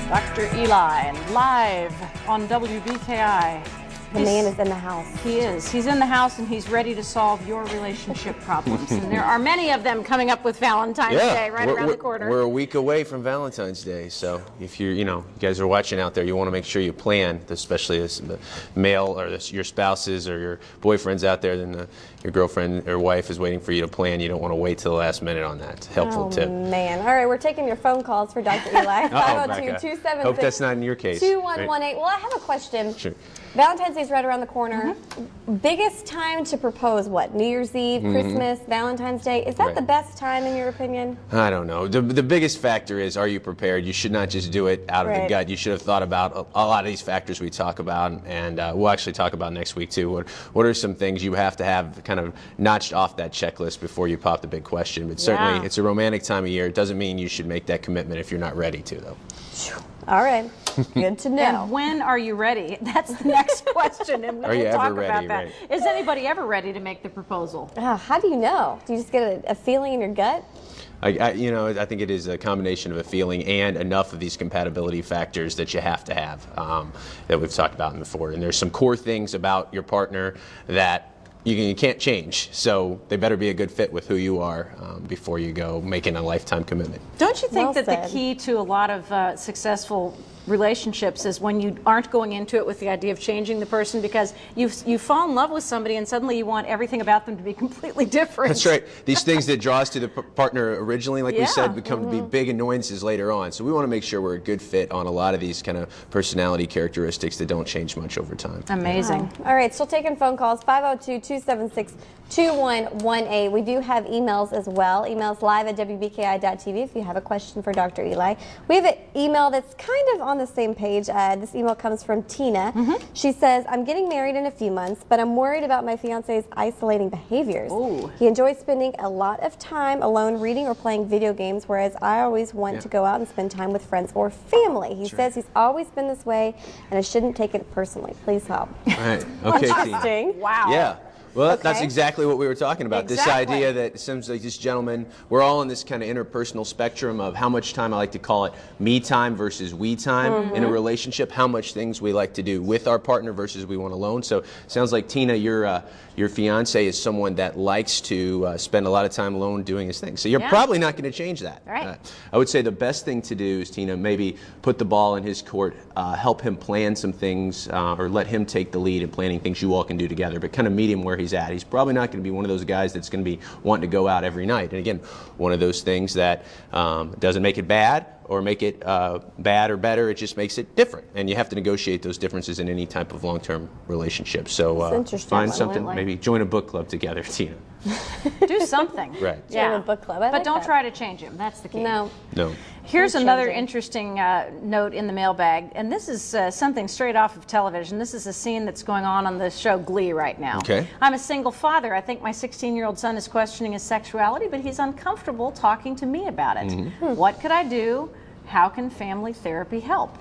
Dr. Eli, live on WBKI. The man is in the house. He is. He's in the house and he's ready to solve your relationship problems. And there are many of them coming up with Valentine's Day right around the corner. We're a week away from Valentine's Day, so if you guys are watching out there, you want to make sure you plan, especially as the male or your spouses or your boyfriends out there, then your girlfriend or wife is waiting for you to plan. You don't want to wait till the last minute on that. Helpful tip. Oh, man. All right, we're taking your phone calls for Dr. Eli. 502-276. Hope that's not in your case. 2118. Well, I have a question. Sure. Valentine's Day is right around the corner. Biggest time to propose, what? New Year's Eve, Christmas, Valentine's Day? Is that the best time in your opinion? I don't know. The biggest factor is, are you prepared? You should not just do it out of the gut. You should have thought about a lot of these factors we talk about, and we'll actually talk about next week too. What are some things you have to have kind of notched off that checklist before you pop the big question? But certainly it's a romantic time of year. It doesn't mean you should make that commitment if you're not ready to, though. All right. Good to know. And when are you ready? That's the next question, and we'll talk about that. Right. Is anybody ever ready to make the proposal? How do you know? Do you just get a feeling in your gut? I think it is a combination of a feeling and enough of these compatibility factors that you have to have that we've talked about before. And there's some core things about your partner that you can't change, so they better be a good fit with who you are before you go making a lifetime commitment. Don't you think that the key to a lot of successful relationships is when you aren't going into it with the idea of changing the person, because you fall in love with somebody and suddenly you want everything about them to be completely different. That's right. These things that draw us to the partner originally, like we said, become to be big annoyances later on. So we want to make sure we're a good fit on a lot of these kind of personality characteristics that don't change much over time. Amazing. All right, still taking phone calls, 502-276-2118. We do have emails as well. Emails live at WBKI.tv if you have a question for Dr. Eli. We have an email that's kind of on the same page. This email comes from Tina. She says, I'm getting married in a few months, but I'm worried about my fiance's isolating behaviors. Ooh. He enjoys spending a lot of time alone reading or playing video games, whereas I always want to go out and spend time with friends or family. He says he's always been this way, and I shouldn't take it personally. Please help. Right. Okay, Interesting. Tina. Wow. Yeah. Well, that's exactly what we were talking about. This idea that it seems like this gentleman, we're all in this kind of interpersonal spectrum of how much time, I like to call it me time versus we time in a relationship, how much things we like to do with our partner versus we want alone. So it sounds like, Tina, your fiance is someone that likes to spend a lot of time alone doing his thing. So you're probably not going to change that. Right. I would say the best thing to do is, Tina, maybe put the ball in his court, help him plan some things, or let him take the lead in planning things you all can do together, but kind of meet him where he's at. He's probably not going to be one of those guys that's going to be wanting to go out every night. And again, one of those things that doesn't make it bad or make it bad or better, it just makes it different. And you have to negotiate those differences in any type of long-term relationship. So find something, maybe join a book club together, Tina. Do something. Right. Join a book club. But don't try to change him. That's the key. No. Here's another interesting note in the mailbag, and this is something straight off of television. This is a scene that's going on the show Glee right now. Okay. I'm a single father. I think my 16-year-old son is questioning his sexuality, but he's uncomfortable talking to me about it. What could I do? How can family therapy help?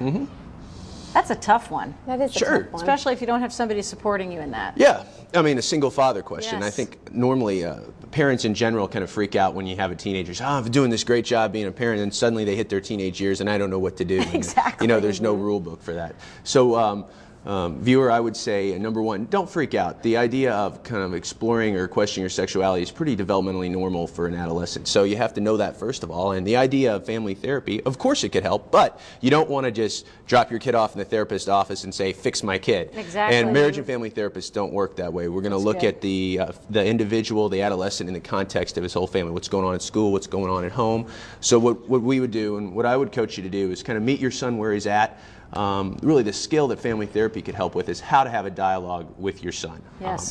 That's a tough one. That is a tough one. Especially if you don't have somebody supporting you in that. Yeah, I mean, a single father question. Yes. I think normally parents in general kind of freak out when you have a teenager. I'm doing this great job being a parent, and suddenly they hit their teenage years, and I don't know what to do. Exactly. And, there's no rule book for that. So, viewer, I would say, number one, don't freak out. The idea of kind of exploring or questioning your sexuality is pretty developmentally normal for an adolescent. So you have to know that first of all. And the idea of family therapy, of course it could help, but you don't want to just drop your kid off in the therapist's office and say, fix my kid. Exactly. And marriage and family therapists don't work that way. We're going to look at the individual, the adolescent, in the context of his whole family, what's going on at school, what's going on at home. So what we would do, and what I would coach you to do, is kind of meet your son where he's at. Really the skill that family therapy could help with is how to have a dialogue with your son,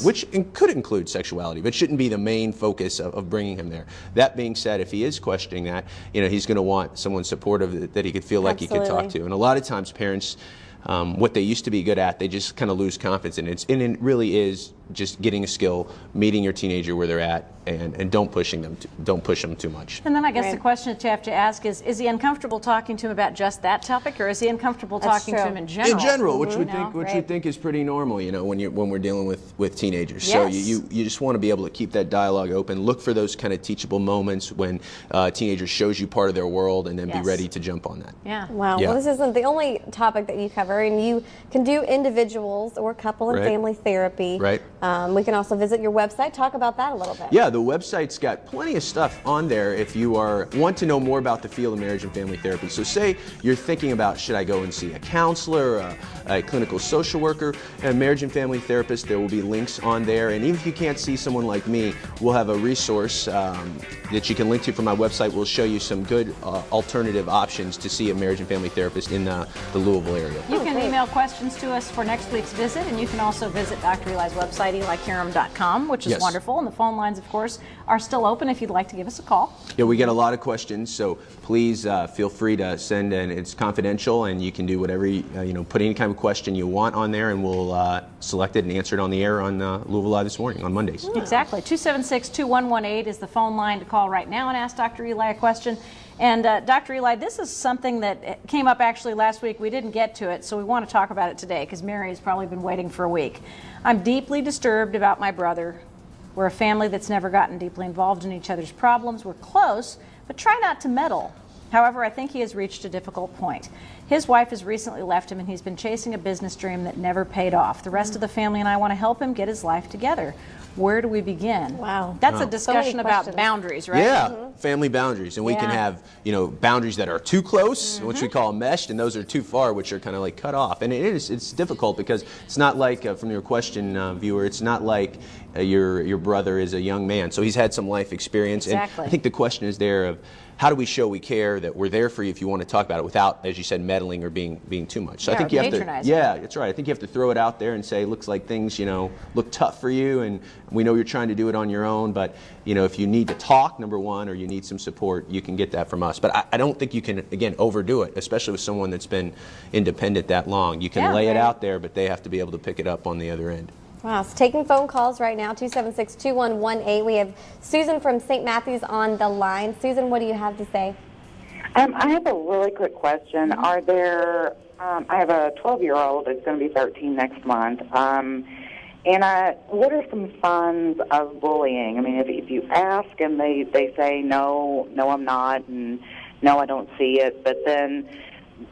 which could include sexuality, but shouldn't be the main focus of bringing him there. That being said, if he is questioning that, he's going to want someone supportive that he could feel like he could talk to. And a lot of times parents, what they used to be good at, they just kind of lose confidence in it. And it really is just getting a skill, meeting your teenager where they're at, and don't push them too much. And then I guess the question that you have to ask is he uncomfortable talking to him about just that topic, or is he uncomfortable talking to him in general? In general, which we think is pretty normal, you know, when we're dealing with teenagers. Yes. So you just want to be able to keep that dialogue open. Look for those kind of teachable moments when a teenager shows you part of their world, and then be ready to jump on that. Yeah. Wow. Yeah. Well, this isn't the only topic that you cover, and you can do individuals or couple and family therapy. Right. We can also visit your website. Talk about that a little bit. Yeah, the website's got plenty of stuff on there if you want to know more about the field of marriage and family therapy. So say you're thinking about, should I go and see a counselor, a clinical social worker, a marriage and family therapist, there will be links on there. And even if you can't see someone like me, we'll have a resource that you can link to from my website. We'll show you some good alternative options to see a marriage and family therapist in the Louisville area. You can email questions to us for next week's visit, and you can also visit Dr. Eli's website, elikaram.com, which is wonderful. And the phone lines, of course, are still open if you'd like to give us a call. Yeah, we get a lot of questions, so please feel free to send, and it's confidential, and you can do whatever, put any kind of question you want on there, and we'll select it and answer it on the air on Louisville Live this morning on Mondays. Exactly. 276-2118 is the phone line to call right now and ask Dr. Eli a question. And Dr. Eli, this is something that came up actually last week. We didn't get to it, so we want to talk about it today because Mary has probably been waiting for a week. I'm deeply disturbed about my brother. We're a family that's never gotten deeply involved in each other's problems. We're close, but try not to meddle. However, I think he has reached a difficult point. His wife has recently left him, and he's been chasing a business dream that never paid off. The rest of the family and I want to help him get his life together. Where do we begin? Wow. That's a discussion about boundaries, right? Yeah, family boundaries. And we can have, boundaries that are too close, which we call meshed, and those are too far, which are kind of like cut off. And it's difficult because it's not like, from your question, viewer, it's not like your brother is a young man. So he's had some life experience. Exactly. And I think the question is there of, how do we show we care, that we're there for you if you want to talk about it without, as you said, meddling or being too much? So I think you have to, that's right. I think you have to throw it out there and say, looks like things, look tough for you, and we know you're trying to do it on your own, but if you need to talk, number one, or you need some support, you can get that from us. But I don't think you can, again, overdo it, especially with someone that's been independent that long. You can lay it out there, but they have to be able to pick it up on the other end. Wow, so taking phone calls right now, 276-2118. We have Susan from St. Matthews on the line. Susan, what do you have to say? I have a really quick question. Are there, I have a 12-year-old that's going to be 13 next month. What are some signs of bullying? I mean, if you ask and they say, no, I'm not, and no, I don't see it, but then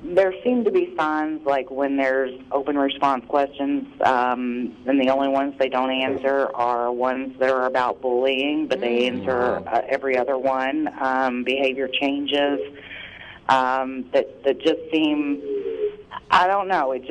there seem to be signs like when there's open response questions, and the only ones they don't answer are ones that are about bullying, but they answer every other one. Behavior changes that just seem, I don't know, it's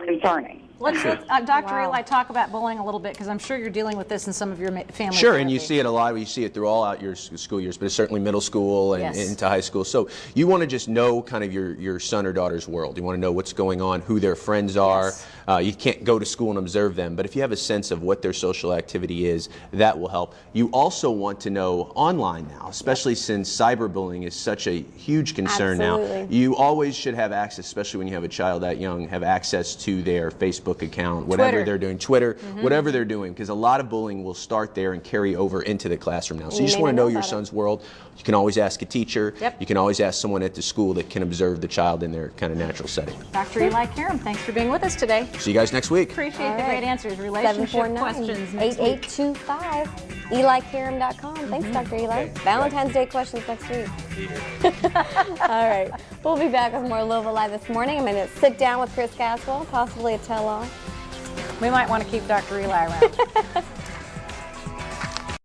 concerning. Let's Dr. Eli, talk about bullying a little bit, because I'm sure you're dealing with this in some of your family Sure, therapy. and you see it a lot. You see it through all out your school years, but it's certainly middle school and into high school. So you want to just know kind of your son or daughter's world. You want to know what's going on, who their friends are. You can't go to school and observe them, but if you have a sense of what their social activity is, that will help. You also want to know online now, especially since cyberbullying is such a huge concern now. You always should have access, especially when you have a child that young, have access to their Facebook account, whatever they're doing, Twitter, whatever they're doing, because a lot of bullying will start there and carry over into the classroom now. So you just want to know your son's world. You can always ask a teacher. You can always ask someone at the school that can observe the child in their kind of natural setting. Dr. Eli Karam, thanks for being with us today. See you guys next week. Appreciate the great answers. Relationship questions next week. 8825 elikaram.com. Thanks, Dr. Eli. Valentine's Day questions next week. All right. We'll be back with more Louisville Live this morning. I'm going to sit down with Chris Caswell, possibly a tell-all. We might want to keep Dr. Eli around.